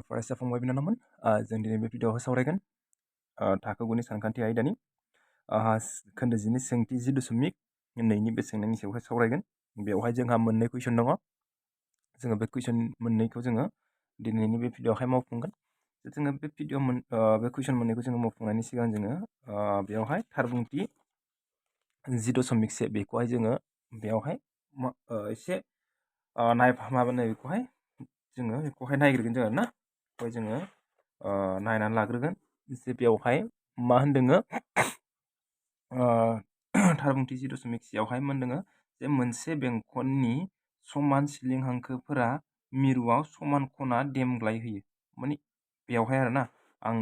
फरायसा फंबाय बिनानावमोन जों दिनै बे भिडिअआव सावरायगोन थाखो 9 नि सानखान्थि आयदानि खोन्दो 10 नि सोंथि 10.2 बे सोंनायनि सायावहाय सावरायगोन। बेवहाय जोंहा मोननै कुइसन दङ। जोङो बे कुइसन मोननैखौ जोङो दिनैनि बे भिडिअआवहाय मावफुंगोन। जोङो बे कुइसन मोननैखौ जोङो मावफुंनायनि सिगां जोङो बेवहाय थार बुंथि 10.1 बेखौहाय जोङो बेवहाय एसे बेखौहाय जोङो बेखौहाय नायग्रोगोन जों आरोना। बेखौहाय जोङो नायनानै लाग्रोगोन जे बेवहाय मा होनदोङो थार बुंथि 10.1 आवहाय मा होनदोङो जे मोनसे बेंखननि समान सिलिं हांखोफोरा मिरुआव समान खना देमग्लाय होयो। माने बेवहाय आरोना आं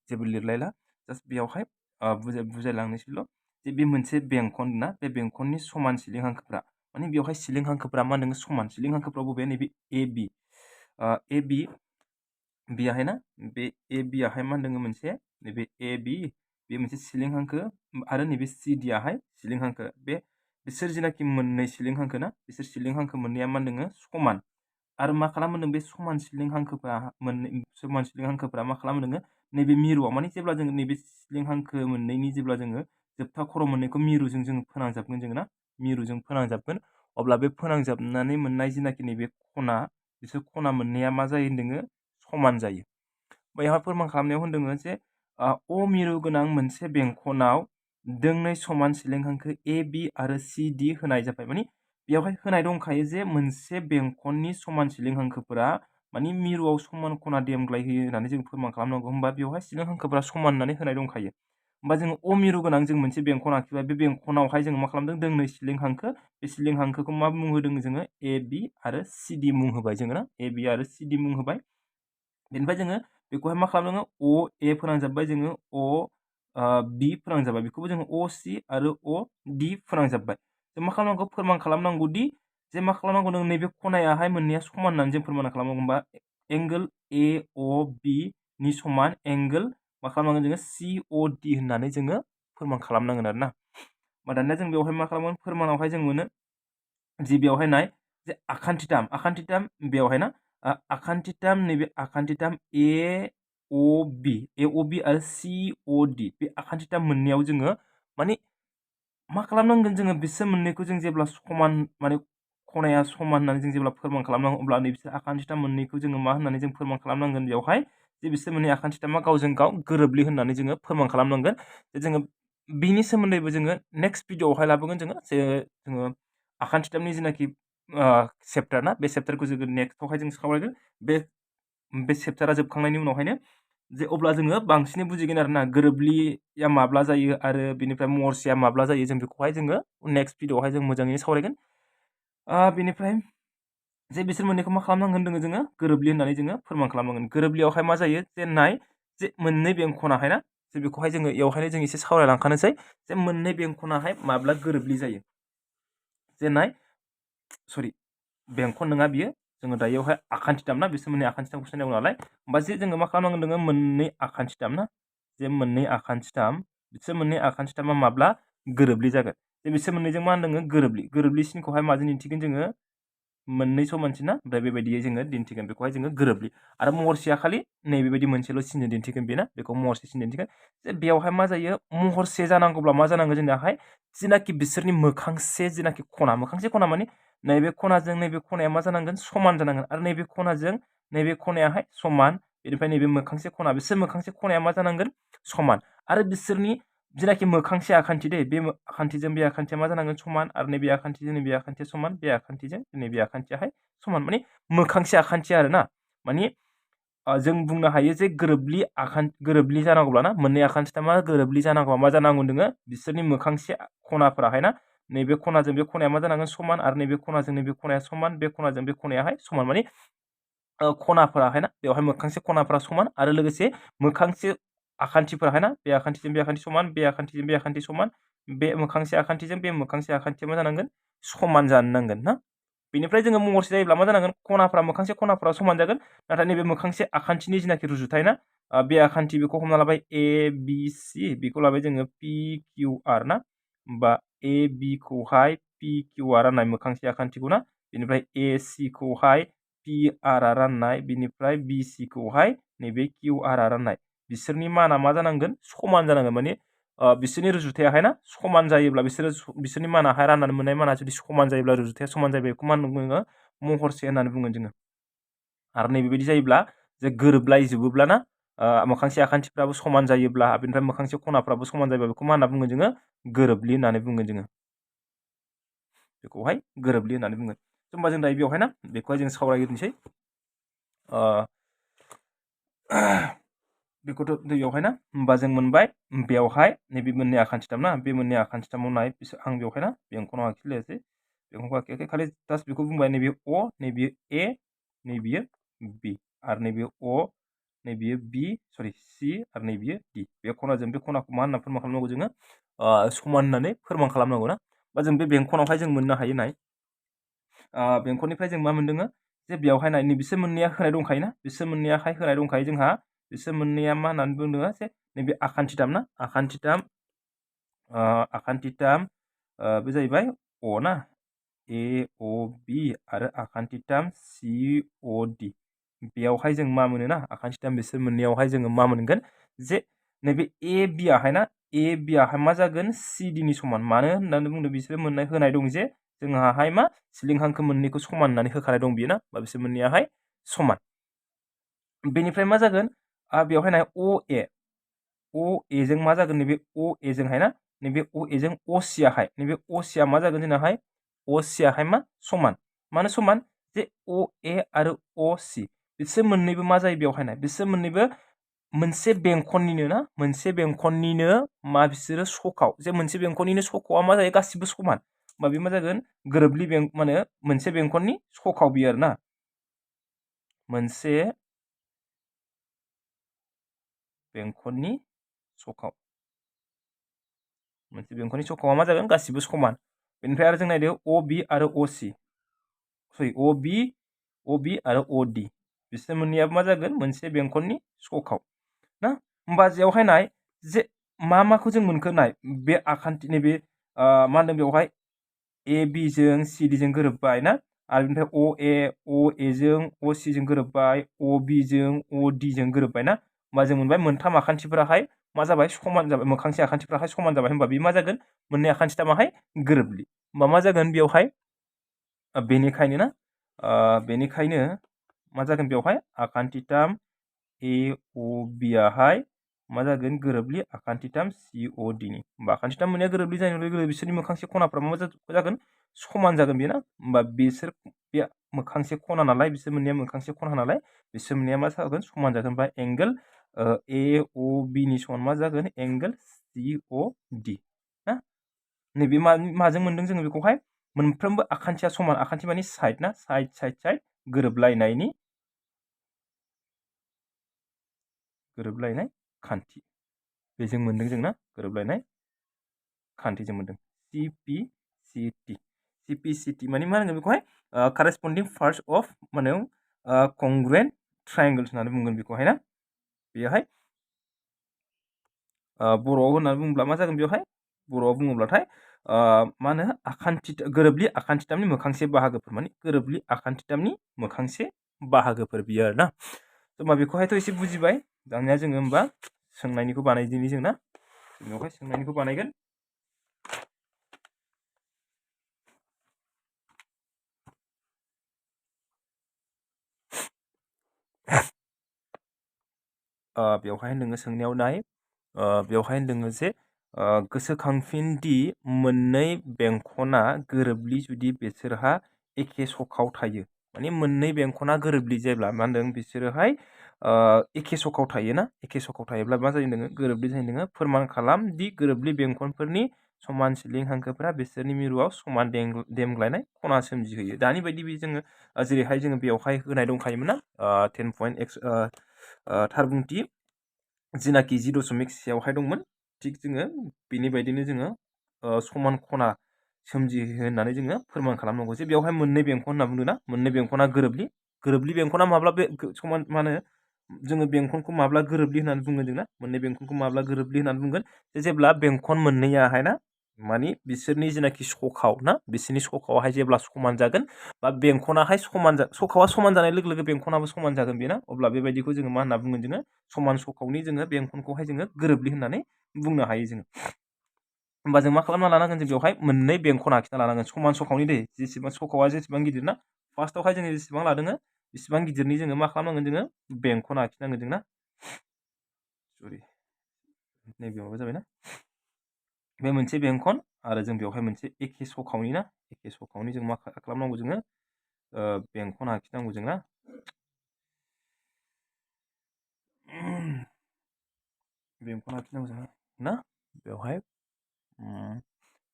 जेबो लिरलायला, जास्ट बेवहाय बुजायलांनोसैल' जे बे मोनसे बेंखन ना, बे बेंखननि समान सिलिं हांखोफ्रा माने बेवहाय सिलिं हांखोफ्रा मा होनदों समान। सिलिं हांखोफ्राव बबे नैबे ए बि बियाहाय ना, बे ए बि आहाय मा होनदों मोनसे नैबे ए बि बे मोनसे सिलिं हांखो आरो नैबे सि डि आहाय सिलिं हांखो। बिसोर जिनाखि मोननै सिलिं हांखो ना, बिसोर सिलिं हांखो मोननैया मा होनदों समान। आरो मा खालामदों बे समान सिलिं हांखोफ्रा मा खालामदों नैबे मिरुआव, माने जेब्ला जोङो नैबे सिलिं हांखो मोननैनि जेब्ला जोङो जोबथा खर' मोननैखौ मिरुजों जोङो फोनांजाबगोन जोङो ना, मिरुजों फोनांजाबगोन, अब्ला बे फोनांजाबनानै मोननाय जिनाखि नैबे खना, बिसोर खना मोननैया मा जायो होनदों समान जायो। बेवहाय फोरमान खालामनायाव होनदों जे अ मिरु गोनां मोनसे बेंखनाव दोंनै समान सिलिं हांखो ए बि आरो सि डि होनाय जाबाय। माने बेवहाय होनाय दंखायो जे मोनसे बेंखननि समान सिलिं हांखोफोरा माने मिरुआव समान खना देमग्लाय होयो होननानै जों फोरमान खालामनांगौ। होमबा बेवहाय सिलिं हांखोफोरा समान होननानै होनाय दंखायो। होमबा जोङो अ मिरु गोनां जों मोनसे बेंखन आखिबाय, बे बेंखनावहाय जोङो मा खालामदों दोंनै सिलिं हांखो, बे सिलिं हांखोखौ मा मुं होदों जोङो ए बि आरो सि डि मुं होबाय जोङो ना, ए बि आरो सि डि मुं होबाय। बेनिफ्राय जोङो बेखौहाय मा खालामदों अ ए फोनांजाबबाय, जोङो अ बि फोनांजाबबाय, बेखौबो जोङो अ सि आरो अ डि फोनांजाबबाय। जों मा खालामनांगौ फोरमान खालामनांगौ दि जे मा खालामनांगौ नों नैबे खनायाहाय मोननैया समान होननानै जों फोरमान खालामनांगौ। होमबा एंगोल ए अ बि नि समान एंगोल मा खालामनांगोन जोङो सि अ डि होननानै जोङो फोरमान खालामनांगोन आरोना। दानिया जों बेवहाय मा खालामगोन फोरमानावहाय जों मोनो जि बेवहाय नाय जे आखान्थिथाम बेवहाय ना, आखान्थिथाम नैबे आखान्थिथाम ए अ बि आरो सि अ डि बे आखान्थिथाम मोननैयाव जोङो माने मा खालामनांगोन जोङो बिसोर मोननैखौ जों जेब्ला समान माने खनाया समान होननानै जों जेब्ला फोरमान खालामनांगौ, अब्ला नैबेसोर आखान्थिथाम मोननैखौ जोङो मा होननानै जों फोरमान खालामनांगोन बेवहाय जे बिसोर मोननै आखान्थिथामा गावजों गाव गोरोबलि होननानै जोङो फोरमान खालामनांगोन। जोङो बिनि सोमोन्दैबो जोङो नेक्स्ट भिडिअआवहाय लाबोगोन जोङो जे जोङो आखान्थिथामनि जिनाखि चेप्टार ना, बे चेप्टारखौ जोङो नेक्स्टआवहाय जों सावरायगोन। बे चेप्टारा जोबखांनायनि उनावहायनो जे अब्ला जोङो बांसिनै बुजिगोन आरोना गोरोबलिया माब्ला जायो आरो बेनिफ्राय महरसेया माब्ला जायो, जों बेखौहाय जोङो नेक्स्ट भिडिअआवहाय जों मोजाङैनो सावरायगोन। बेनिफ्राय जे बिसोर मोननैखौ मा खालामनांगोन होनदों जोङो गोरोबलि होननानै जोङो फोरमान खालामनांगोन। गोरोबलियावहाय मा जायो जे नाय जे मोननै बेंखनाहाय ना, जे बेखौहाय जोङो एवहायनो जों एसे सावरायलांखानोसै जे मोननै बेंखनाहाय माब्ला गोरोबलि जायो। जे नाय सरि बेंखन नङा बियो, जोङो दायोहाय आखान्थिथाम ना, बिसोर मोननै आखान्थिथामखौसो नांगौ नालाय। होमबा जे जोङो मा खालामनांगोन नोङो मोननै आखान्थिथाम ना, जे मोननै आखान्थिथाम बिसोर मोननै आखान्थिथामा माब्ला गोरोबलि जागोन। जे बिसोर मोननैजों मा होनदों गोरोबलिसिनखौहाय माजों दिन्थिगोन जोङो मोननै समानसिन ना, ओमफ्राय बेबायदियै जोङो दिन्थिगोन बेखौहाय जोङो गोरोबलि। आरो महरसेया खालि नैबेबायदि मोनसेल' सिनजों दिन्थिगोन बेना, बेखौ महरसे सिन दिन्थिगोन। जे बेवहाय मा जायो महरसे जानांगौब्ला मा जानांगौ जोंनाहाय जिनाखि बिसोरनि मोखांसे जिनाखि खना, मोखांसे खना माने नैबे खनाजों नैबे खनाया मा जानांगोन समान जानांगोन, आरो नैबे खनाजों नैबे खनायाहाय समान, बेनिफ्राय नैबे मोखांसे खना, बिसोर मोखांसे खनाया मा जानांगोन समान। आरो बिसोरनि जिनाखि मोखांसे आखान्थि दै, बे आखान्थिजों बे आखान्थिया मा जानांगोन समान, आरो नैबे आखान्थिजों नैबे आखान्थिया समान, बे आखान्थिजों नैबे आखान्थियाहाय समान, माने मोखांसे आखान्थि आरोना। माने जों बुंनो हायो जे गोरोबलि जानांगौब्ला ना, मोननै आखान्थिथामा गोरोबलि जानांगौब्ला मा जानांगौ नोङो बिसोरनि मोखांसे खनाफोराहाय ना, नैबे खनाजों बे खनाया मा जानांगोन समान, आरो नैबे खनाजों नैबे खनाया समान, बे खनाजों बे खनायाहाय समान, माने खनाफोराहाय ना बेवहाय मोखांसे खनाफोरा समान, आरो लोगोसे मोखांसे आखान्थिफोराहाय ना, बे आखान्थिजों बे आखान्थि समान, बे आखान्थिजों बे आखान्थि समान, बे मोखांसे आखान्थिजों बे मोखांसे आखान्थिया मा जानांगोन समान जानो नांगोन ना। बेनिफ्राय जोङो महरसे जायोब्ला मा जानांगोन खनाफोरा मोखांसे खनाफोरा समान जागोन, नाथाय नैबे मोखांसे आखान्थिनि जिनाखि रुजुथाय ना, बे आखान्थि बेखौ हमना लाबाय ए बि सि, बेखौ लाबाय जोङो पि किउ आर ना, बा ए बि खौहाय पि किउ आर राननाय मोखांसे आखान्थिखौ ना, बेनिफ्राय ए सि खौहाय PR राननाय बिनिफ्राय BC खौहाय नैबे QR राननाय बिसोरनि माना मा जानांगोन समान जानांगोन माने बिसोरनि रुजुथायाहाय ना समान जायोब्ला बिसोरनि मानाहाय राननानै मोननाय माना जुदि समान जायोब्ला रुजुथाया समान जायोब्ला बेखौ मा होनना बुङो महरसे होननानै बुंगोन जोङो आरो नैबेबायदि जायोब्ला जे गोरोबलायजोबोब्ला ना मोखांसे आखान्थिफ्राबो समान जायोब्ला बेनिफ्राय मोखांसे खनाफ्राबो समान जायोब्ला बेखौ मा होनना बुङो जोङो गोरोबलि होननानै बुङो जोङो बेखौहाय गोरोबलि होननानै बुङो होमबा जों दायो बेवहाय ना बेखौहाय जों सावरायग्रोनोसै बेखौथ' बेवहाय ना होमबा जों मोनबाय बेवहाय नैबे मोननै आखान्थिथाम ना बे मोननै आखान्थिथामाव नाय आं बेवहाय ना बेंखनाव आखिलायासै बेंखनखौ आखियाखै खालि जास्ट बेखौ बुंबाय नैबे अ नैबे ए नैबेयो बि आरो नैबे अ नैबेयो बि सरि सि आरो नैबेयो डि बे खनाजों बे खनाखौ मा होनना फोरमान खालामनांगौ जोङो समान होननानै फोरमान खालामनांगौ ना बा जों बे बेंखनावहाय जों मोननो हायो नाय बेंखननिफ्राय जों मा मोनदों जे बेवहाय नाय बिसोर मोननैया होनाय दंखायोना बिसोर मोननैयाहाय होनाय दंखायो जोंहा बिसोर मोननैया मा होननानै बुंदों जे नैबे आखान्थिथाम ना आखान्थिथाम बे जाहैबाय अ ना AOB आरो आखान्थिथाम COD बेयावहाय जों मा मोनो ना आखान्थिथाम बिसोर मोननैयावहाय जोङो मा मोनगोन जे नैबे AB आहाय ना AB आहाय मा जागोन CD नि समान मानो होननानै बुंदों बिसोर मोननाय होनाय दं जे जोंहाहाय मा सिलिं हांखो मोननैखौ समान होननानै होखानाय दं बियो ना बा बिसोर मोननैयाहाय समान बेनिफ्राय मा जागोन बेवहाय नाय OA जों मा जागोन नैबे OA जोंहाय ना नैबे OA जों OC आहाय नैबे OC आ मा जागोन जोंनाहाय OC आहाय मा समान मानो समान जे OA आरो OC बिसोर मोननैबो मा जायो बेवहाय नाय बिसोर मोननैबो मोनसे बेंखननिनो ना मोनसे बेंखननिनो मा बिसोरो सखाव जे मोनसे बेंखननिनो सखावा मा जायो गासिबो समान बा बे मा जागोन गोरोबलि माने मोनसे बेंखननि सखाव बियो आरो ना मोनसे बेंखननि सखाव मोनसे बेंखननि सखावा मा जागोन गासिबो समान बेनिफ्राय आरो जों नायदो OB आरो OC सरि OB आरो OD बिसोर मोननैयाबो मा जागोन मोनसे बेंखननि सखाव ना होमबा जेयावहाय नाय जे माखौ जों मोनखो नाय बे आखान्थि नैबे मा होनदों बेवहाय AB जों CD जों गोरोबबाय ना आरो बेनिफ्राय OA जों OC जों गोरोबबाय OB जों OD जों गोरोबबाय ना होमबा जों मोनबाय मोनथाम आखान्थिफोराहाय मा जाबाय समान जाबाय मोखांसे आखान्थिफोराहाय समान जाबाय होमबा बे मा जागोन मोननै आखान्थिथामाहाय गोरोबलि होमबा मा जागोन बेवहाय बेनिखायनो ना बेनिखायनो मा जागोन बेवहाय आखान्थिथाम AOB आहाय मा जागोन गोरोबलि आखान्थिथाम COD नि होमबा आखान्थिथाम मोननैया गोरोबलि जानाय लोगो लोगो बिसोरनि मोखांसे खनाफ्रा मा जागोन समान जागोन बेना होमबा बिसोर बे मोखांसे खना नालाय बिसोर मोननैया मोखांसे खना नालाय बिसोर मोननैया मा जागोन समान जागोन बा एंगोल AOB नि समान मा जागोन एंगोल COD ना नैबे माजों मोनदों जोङो बेखौहाय मोनफ्रोमबो आखान्थिया समान आखान्थि माने साइड ना साइड गोरोबलायनाय खान्थि बेजों मोनदों जोंना गोरोबलायनाय खान्थिजों मोनदों CPCT माने मा होनगोन बेखौहाय करेस्पन्डिं पार्ट्स अफ माने कंग्रुएन्ट ट्रायंगल्स होननानै बुंगोन बेखौहाय ना बेयावहाय बर'आव होननानै बुङोब्ला मा जागोन बेवहाय बर'आव बुङोब्लाथाय मा होनो गोरोबलि आखान्थिथामनि मोखांसे बाहागोफोर माने गोरोबलि आखान्थिथामनि मोखांसे बाहागोफोर बियो आरो ना होमबा बेखौहायथ' एसे बुजिबाय दानिया जोङो होमबा सोंनायनिखौ बानायदिनि जोंना बेवहाय सोंनायनिखौ बानायगोन बेवहाय नोङो सोंनायाव नाय बेवहाय नोङो जे गोसोखांफिनदि मोननै बेंखना गोरोबलि जुदि बिसोरहा एखे सखाव थायो माने मोननै बेंखना गोरोबलि जायोब्ला मा होनदों बिसोरोहाय एखे सखाव थायोना एखे सखाव थायोब्ला मा जायो नोङो गोरोबलि जायो नोङो फोरमान खालाम दि गोरोबलि बेंखनफोरनि समान सिलिं हांखोफोरा बिसोरनि मिरुआव समान देमग्लायनाय खना सोमजिहोयो दानि बायदि जोङो जेरैहाय जोङो बेवहाय होनाय दंखायोमोन ना 10.x थार बुंथि जिनाखि 0.6 दंमोन थिग जोङो बेनि बायदिनो जोङो समान खना सोमजिहोयो होननानै जोङो फोरमान खालामनांगौ जे बेवहाय मोननै बेंखन होनना बुंदों ना मोननै बेंखना गोरोबलि बेंखना माब्ला बे समान मा होनो जोङो बेंखनखौ माब्ला गोरोबलि होननानै बुंगोन जोंना मोननै बेंखनखौ माब्ला गोरोबलि होननानै बुंगोन जेब्ला बेंखन मोननैयाहाय ना मानि बिसोरनि जिनाखि सखाव ना बिसोरनि सखावाहाय जेब्ला समान जागोन बा बेंखनाहाय सखावा समान जानाय लोगो लोगो बेंखनाबो समान जागोन बेना अब्ला बेबायदिखौ जोङो मा होनना बुंगोन जोङो समान सखावनि जोङो बेंखनखौहाय जोङो गोरोबलि होननानै बुंनो हायो जोङो। होमबा जों मा खालामना लानांगोन जों बेवहाय मोननै बेंखन आखिना लानांगोन समान सखावनि दै जेसेबां सखावा जेसेबां गिदिर ना फार्स्टआवहाय जोङो जेसेबां लादोङो बेसेबां गिदिरनि जोङो मा खालामनांगोन जोङो बेंखन आखिनांगोन जोंना सरि नैबेयावबो जाबायना बे मोनसे बेंखन आरो जों बेवहाय मोनसे एखे सखावनि ना एखे सखावनि जों मा खालामनांगौ जोङो बेंखन आखिनांगौ जोंना बेंखन आखिनांगौ जोङो ना बेवहाय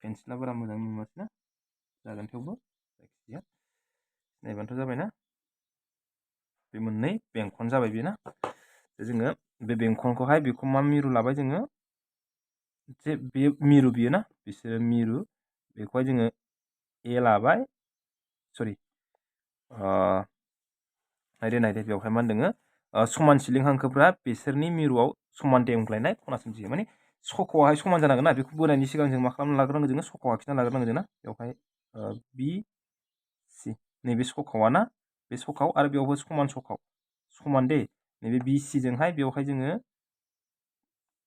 पेन्सिला बारा मोजां नुवासै ना जागोन थेवबो जायखिजाया नायबानोथ' जाबायना बे मोननै बेंखन जाबाय बेना जोङो बे बेंखनखौहाय बेखौ मा मिरु लाबाय जोङो जे बे मिरु बियो ना बिसोरो मिरु बेखौहाय जोङो ए लाबाय सरि नायदो बेवहाय मा होनदोङो समान सिलिं हांखोफ्रा बिसोरनि मिरुआव समान देमग्लायनाय खना सोमजियो माने सख'आहाय समान जानांगोन ना बेखौ बोनायनि सिगां जों मा खालामना लाग्रोनांगौ जोङो सख' आखिना लाग्रोनांगौ जोंना बेवहाय बि सि नैबे सखावा ना बे सखाव आरो बेयावबो समान सखाव समान दे नैबे बि सि जोंहाय बेवहाय जोङो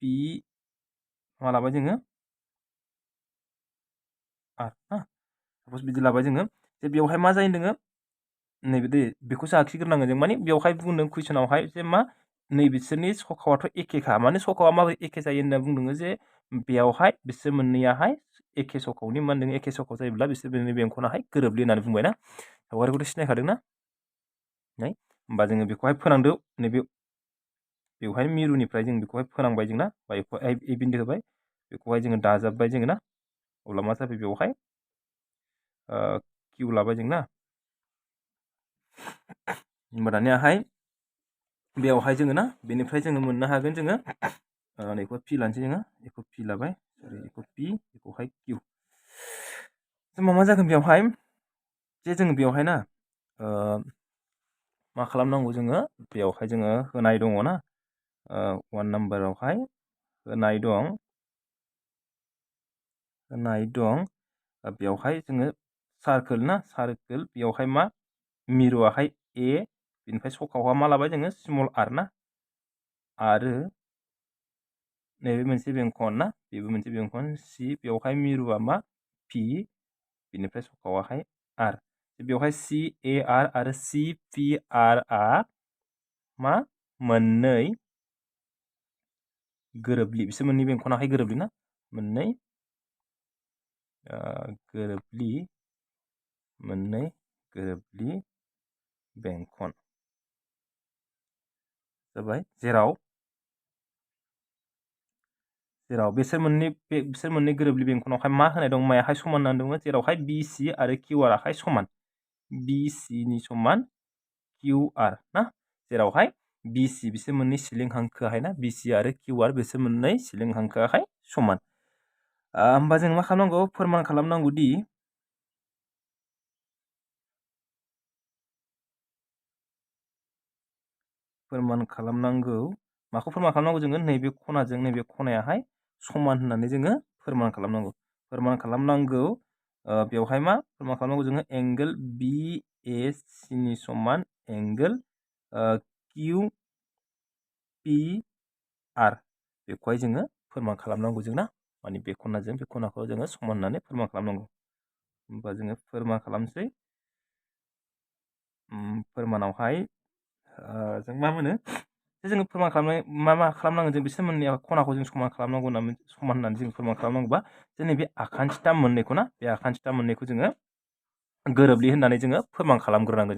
बि मा लाबाय जोङो आर ना सापस बिदि लाबाय जोङो जे बेवहाय मा जायो नोङो नैबे दै बेखौसो आखिग्रोनांगोन जों माने बेवहाय बुंदों कुइसनावहाय जे मा नै बिसोरनि सखावाथ' एखेखा माने सखावा माबोरै एखे जायो होनना बुंदों जे बेयावहाय बिसोर मोननैयाहाय एखे सखावनि मा होनदों एखे सखाव जायोब्ला बिसोर मोननै बेंखनाहाय गोरोबलि होननानै बुंबाय ना सावगारिखौथ' सिनायखादों ना होमबा जोङो बेखौहाय फोनांदो नैबे बेवहाय मिरुनिफ्राय जों बेखौहाय फोनांबाय जोंना बा ए बिन्दो होबाय बेखौहाय जोङो दाजाबबाय जोङो ना अब्ला मा जाबाय बेवहाय किउ लाबाय जोंना होमबा दानियाहाय बेयावहाय जोङो ना बेनिफ्राय जोङो मोननो हागोन जोङो नैखौ पि लानोसै जोङो बेखौ पि लाबाय सरि बेखौ पि बेखौहाय किउ जोंहा मा जागोन बेवहाय जे जोङो बेवहाय ना मा खालामनांगौ जोङो बेवहाय जोङो होनाय दङ ना 1 नाम्बारावहाय होनाय दं बेवहाय जोङो सार्कोल ना सार्कोल बेवहाय मा मिरुआहाय ए बेनिफ्राय सखावहा मा लाबाय जोङो स्मल आर ना आरो नैबे मोनसे बेंखन ना बेबो मोनसे बेंखन सि बेवहाय मिरुआ मा पि बेनिफ्राय सखावाहाय आर बेवहाय सि ए आर आरो सि पि आर आ मा मोननै गोरोबलि बिसोर मोननै बेंखनाहाय गोरोबलि ना मोननै गोरोबलि बेंखन जाबाय जेराव बिसोर मोननै गोरोबलि बेंखनावहाय मा होनाय दं मायाहाय समान होननानै दङ जेरावहाय बि सि आरो किउ आर आहाय समान बि सि नि समान किउ आर ना जेरावहाय बि सि बिसोर मोननै सिलिं हांखोआहाय ना बि सि आरो किउ आर बिसोर मोननै सिलिं हांखोआहाय समान होमबा जों मा खालामनांगौ फोरमान खालामनांगौ दि माखौ फोरमान खालामनांगौ जोङो नैबे खनाजों नैबे खनायाहाय समान होननानै जोङो फोरमान खालामनांगौ बेवहाय मा फोरमान खालामनांगौ जोङो एंगोल बि ए सि नि समान एंगोल किउ पि आर बेखौहाय जोङो फोरमान खालामनांगौ जोंना माने बे खनाजों बे खनाखौ जोङो समान होननानै फोरमान खालामनांगौ होमबा जोङो फोरमान खालामसै फोरमानावहाय जों मा मोनो जोङो फोरमान खालामनाय मा खालामनांगोन जों बिसोर मोननै खनाखौ जों समान खालामनांगौ समान होननानै जों फोरमान खालामनांगौबा जोंनि बे आखान्थिथाम मोननैखौ ना बे आखान्थिथाम मोननैखौ जोङो गोरोबलि होननानै जोङो फोरमान खालामग्रोनांगोन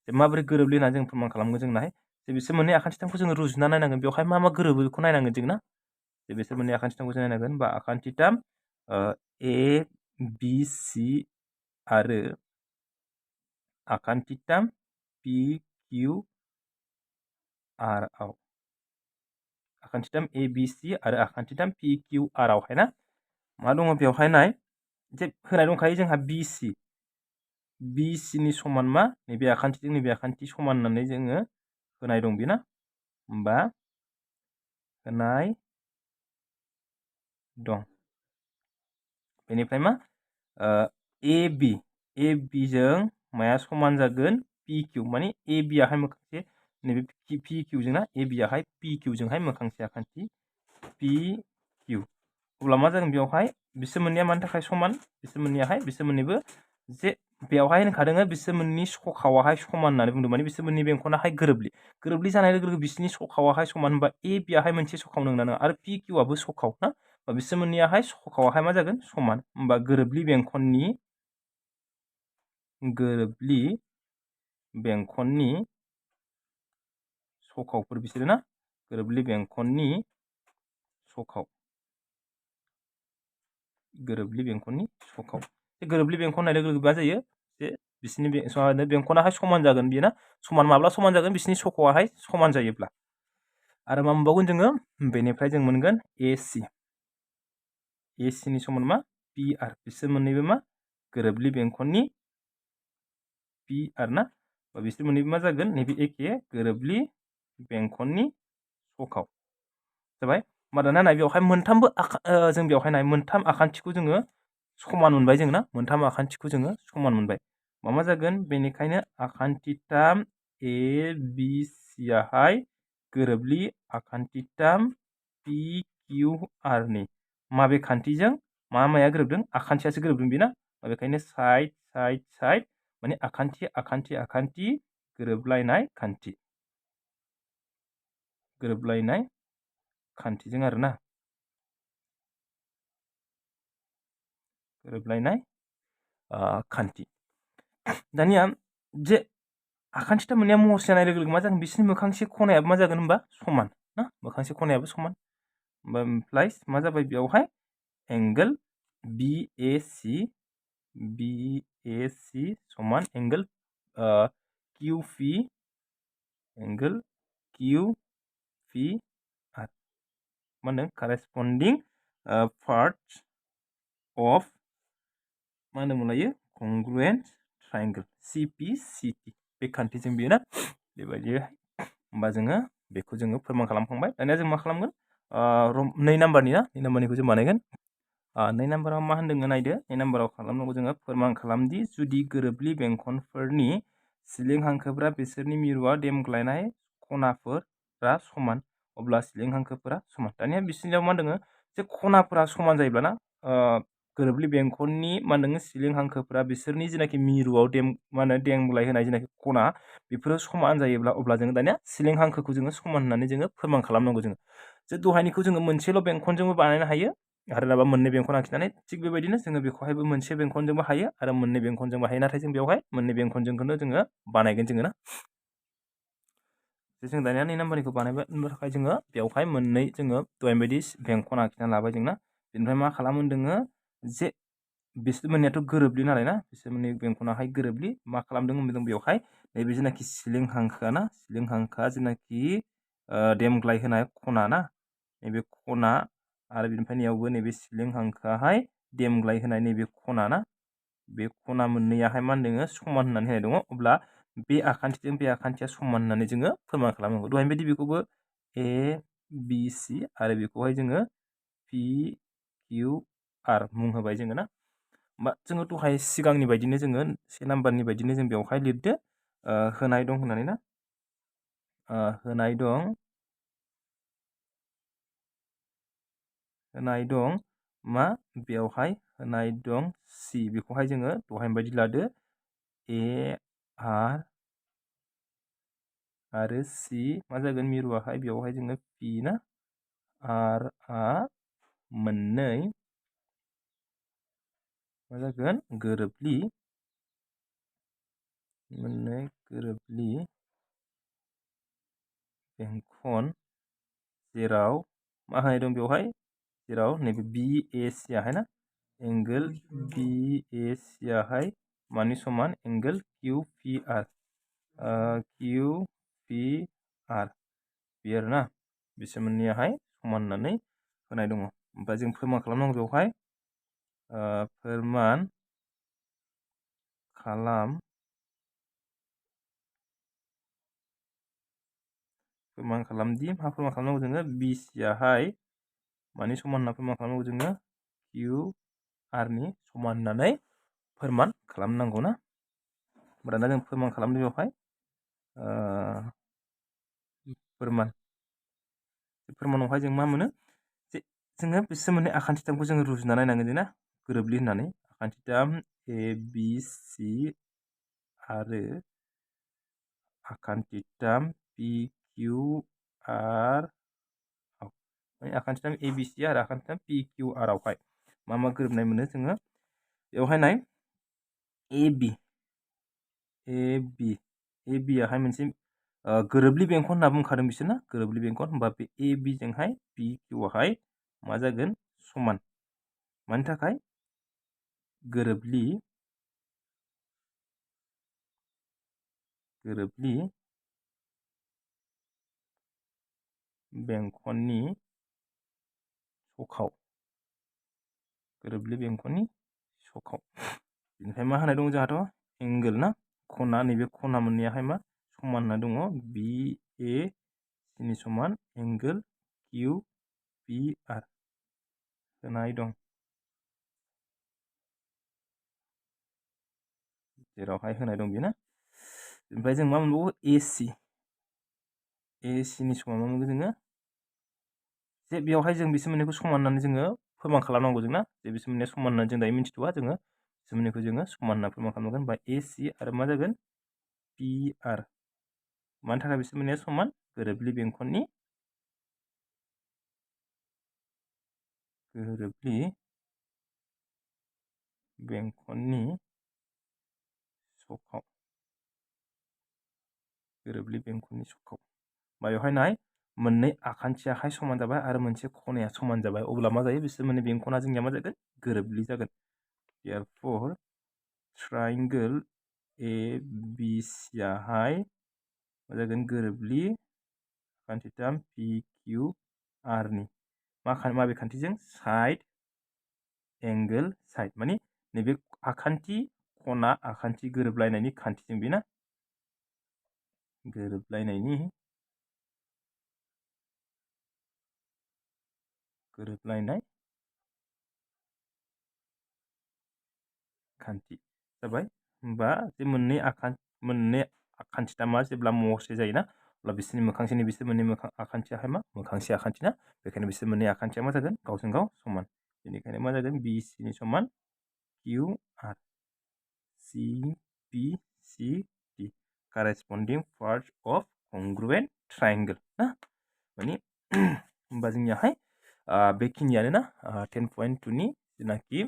जों माबोरै गोरोबलि होननानै जों फोरमान खालामगोन जोंनाहाय जे बिसोर मोननै आखान्थिथामखौ जोङो रुजुना नायनांगोन बेवहाय मा गोरोबो बेखौ नायनांगोन जों ना जे बिसोर मोननै आखान्थिथामखौ जों नायनांगोन बा आखान्थिथाम ए बि सि आरो आखान्थिथाम पि किउ आर आव आखान्थिथाम ए बि सि आरो आखान्थिथाम पि किउ आर आवहाय ना मा दङ बेवहाय नाय जे होनाय दंखायो जोंहा बि सि नि समान मा नैबे आखान्थिजों नैबे आखान्थि समान होननानै जोङो होनाय दं बेना होमबा होनाय दं बेनिफ्राय मा AB जों माया समान जागोन PQ माने AB आहाय मोखांसे नैबे PQ जोंना AB आहाय PQ जोंहाय मोखांसे आखान्थि PQ अब्ला मा जागोन बेयावहाय बिसोर मोननैया मानि थाखाय समान बिसोर मोननैबो जे बेयावहाय होनखादों बिसोर मोननै सखावाहाय समान होननानै बुंदों माने बिसोर मोननै बेंखनाहाय गोरोबलि जानाय लोगो लोगो बिसोरनि सखावाहाय समान होनबा AB आहाय मोनसे सखाव नंगौना नङा आरो PQ आबो सखाव ना बिसोर मोननैयाहाय सखावाहाय मा जागोन समान होनबा गोरोबलि बेंखननि सखावफोर बिसोरो ना गोरोबलि बेंखननि सखाव गोरोबलि बेंखन होननाय लोगो लोगो मा जायो जे बिसोरनि बेंखनाहाय समान जागोन बियो ना समान माब्ला समान जागोन बिसोरनि सखावाहाय समान जायोब्ला आरो मा मोनबावगोन जोङो बेनिफ्राय जों मोनगोन AC नि समान मा PR बिसोर मोननैबो मा गोरोबलि बेंखननि PR ना बिसोर मोननैबो मा जागोन नैबे एखे गोरोबलि बेंखननि सखाव जाबाय होमबा दाना नाय बेवहाय मोनथामबो जों बेवहाय नाय मोनथाम आखान्थिखौ जोङो समान मोनबाय जों ना मोनथाम आखान्थिखौ जोङो समान मोनबाय मा जागोन बेनिखायनो आखान्थिथाम ABC आहाय गोरोबलि आखान्थिथाम PQR नि माबे खान्थिजों माया गोरोबदों आखान्थियासो गोरोबदों बेना बेखायनो साइड माने आखान्थि गोरोबलायनाय खान्थिजों आरोना गोरोबलायनाय खान्थि दानिया जे आखान्थिथाम मोननैया महरसे जानाय लोगो लोगो मा जागोन बिसोरनि मोखांसे खनायाबो मा जागोन होनबा समान ना मोखांसे खनायाबो समान प्लास मा जाबाय बेयावहाय एंगल BAC समान एंगल QPR मा होनदों करेस्पन्डिं पार्ट्स अफ मा होनोमोनलायो कंग्रुएन्ट ट्रायंगल CPCT बे खान्थिजों बियो ना बेबायदि होमबा जोङो बेखौ जोङो फोरमान खालामखांबाय दानिया जों मा खालामगोन 2 नाम्बारनिखौ जों बानायगोन 2 नाम्बाराव मा होनदों नायदो 2 नाम्बाराव खालामनांगौ जोङो फोरमान खालामदि जुदि गोरोबलि बेंखनफोरनि सिलिं हांखोफोरा बिसोरनि मिरुआव देमग्लायनाय खनाफोरा समान अब्ला सिलिं हांखोफोरा समान दानिया बिसोरनियाव मा होनदों जे खनाफोरा समान जायोब्ला ना गोरोबलि बेंखननि मा होनदों सिलिं हांखोफोरा बिसोरनि जेनाखि मिरुआव देमग्लाय होनाय जेनाखि खना बेफोरो समान जायोब्ला अब्ला जोङो दानिया सिलिं हांखोखौ जोङो समान होननानै जोङो फोरमान खालामनांगौ जोङो जे दहायनिखौ जोङो मोनसेल' बेंखनजोंबो बानायनो हायो आरो नाबा मोननै बेंखन आखिनानै थिग बेबायदिनो जोङो बेखौहायबो मोनसे बेंखनजोंबो हायो आरो मोननै बेंखनजोंबो हायो नाथाय जों बेवहाय मोननै बेंखनजोंखौनो जोङो बानायगोन जोङो ना जों दानिया 2 नाम्बारनिखौ बानायनो थाखाय जोङो बेवहाय मोननै जोङो दहाय बायदि बेंखन आखिना लाबाय जोंना बेनिफ्राय मा खालामो जोङो जे बिसोर मोननैयाथ' गोरोबलि नालाय ना बिसोर मोननै बेंखनाहाय गोरोबलि मा खालामदों जों बेवहाय नैबे जेनाखि सिलिं हांखोआ ना सिलिं हांखोआ जेनाखि देमग्लाय होनाय खना ना नैबे खना आरो बेनिफ्राय नैयावबो नैबे सिलिं हांखोआहाय देमग्लाय होनाय नैबे खना ना बे खना मोननैयाहाय मा होनदों समान होननानै होनाय दङ अब्ला बे आखान्थिजों बे आखान्थिया समान होननानै जोङो फोरमान खालामनांगौ दहाय बायदि बेखौबो ABC आरो बेखौहाय जोङो PQR मुं होबाय जोङो ना होमबा जोङो दहाय सिगांनि बायदिनो जोङो 1 नाम्बारनि बायदिनो जों बेवहाय लिरदो होनाय दं होननानै ना होनाय दं मा बेवहाय होनाय दं C बेखौहाय जोङो दहाय बायदि लादो AR आरो C मा जागोन मिरुआहाय बेवहाय जोङो P ना R आ मोननै मा जागोन गोरोबलि बेंखन जेराव मा होनाय दं बेवहाय जेराव नैबे BAC आहाय ना एंगल BAC आहाय मानि समान एंगल QPR बे आरोना बिसोर मोननैयाहाय समान होननानै होनाय दङ ओमफ्राय जों फोरमान खालामनांगौ बेवहाय फोरमान खालामदि मा फोरमान खालामनांगौ जोङो BC आहाय मानि समान होनना फोरमान खालामनांगौ जोङो rनि समान होननानै फोरमान खालामनांगौ ना। दाना जों फोरमान खालामनो बेवहाय फोरमानावहाय जों मा मोनो जे जोङो बिसोर मोननै आखान्थिथामखौ जोङो रुजुना नायनांगोन जे ना गोरोबलि होननानै आखान्थिथाम ABC आरो आखान्थिथाम PQR आखान्थिथाम ABC आरो आखान्थिथाम PQR आवहाय मा मा गोरोबनाय मोनो जोङो बेवहाय नाय AB आहाय मोनसे गोरोबलि बेंखन होनना बुंखादों बिसोरना गोरोबलि बेंखन होनबा बे AB जोंहाय PQ आवहाय मा जागोन समान मानि थाखाय गोरोबलि बेंखननि सखाव बेनिफ्राय मा होनाय दं जोंहाथ' एंगोल ना खना नैबे खना मोननैयाहाय मा समान होना दङ BA नि समान एंगोल QPR होनाय दं जेरावहाय होनाय दं बेना ओमफ्राय जों मा मोनबावो AC नि समान मा मोनगोन जोङो जे बेवहाय जों बिसोर मोननैखौ समान होननानै जोङो फोरमान खालामनांगौ जोंना जे बिसोर मोननैया समान होननानै जों दायो मिथिथ'वा जोङो बिसोर मोननैखौ जोङो समान होनना फोरमान खालामनांगोन बा AC आरो मा जागोन PR मानि थाखाय बिसोर मोननैया समान गोरोबलि बेंखननि सखाव बेवहाय नाय मोननै आखान्थियाहाय समान जाबाय आरो मोनसे खनाया समान जाबाय अब्ला मा जायो बिसोर मोननै बेंखना जोंनिया मा जागोन गोरोबलि जागोन therefore triangle ABC आहाय मा जागोन गोरोबलि आखान्थिथाम PQR नि माबे खान्थिजों साइड एंगोल साइड माने नैबे आखान्थि खना आखान्थि गोरोबलायनायनि खान्थिजों बेना गोरोबलायनाय खान्थि जाबाय होमबा जे मोननै आखान्थिथामा जेब्ला महरसे जायोना अब्ला बिसोरनि मोखांसेनि बिसोर मोननै आखान्थियाहाय मा मोखांसे आखान्थि ना बेखायनो बिसोर मोननै आखान्थिया मा जागोन गावजों गाव समान बेनिखायनो मा जागोन BC नि समान QR CBCD corresponding parts of congruent triangle ना माने होमबा जोंनियाहाय बेखिनियानो ना 10.2 नि जेनाखि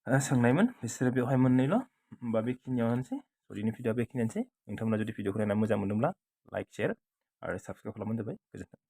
सोंनायमोन बिसोरो बेवहाय मोननैल' होमबा बेखिनियावनोसै दिनैनि भिडिअआ बेखिनियानोसै नोंथांमोना जुदि भिडिअखौ नायना मोजां मोनदोंब्ला लाइक शेयार आरो साबस्क्राइब खालामबानो जाबाय गोजोन्थों।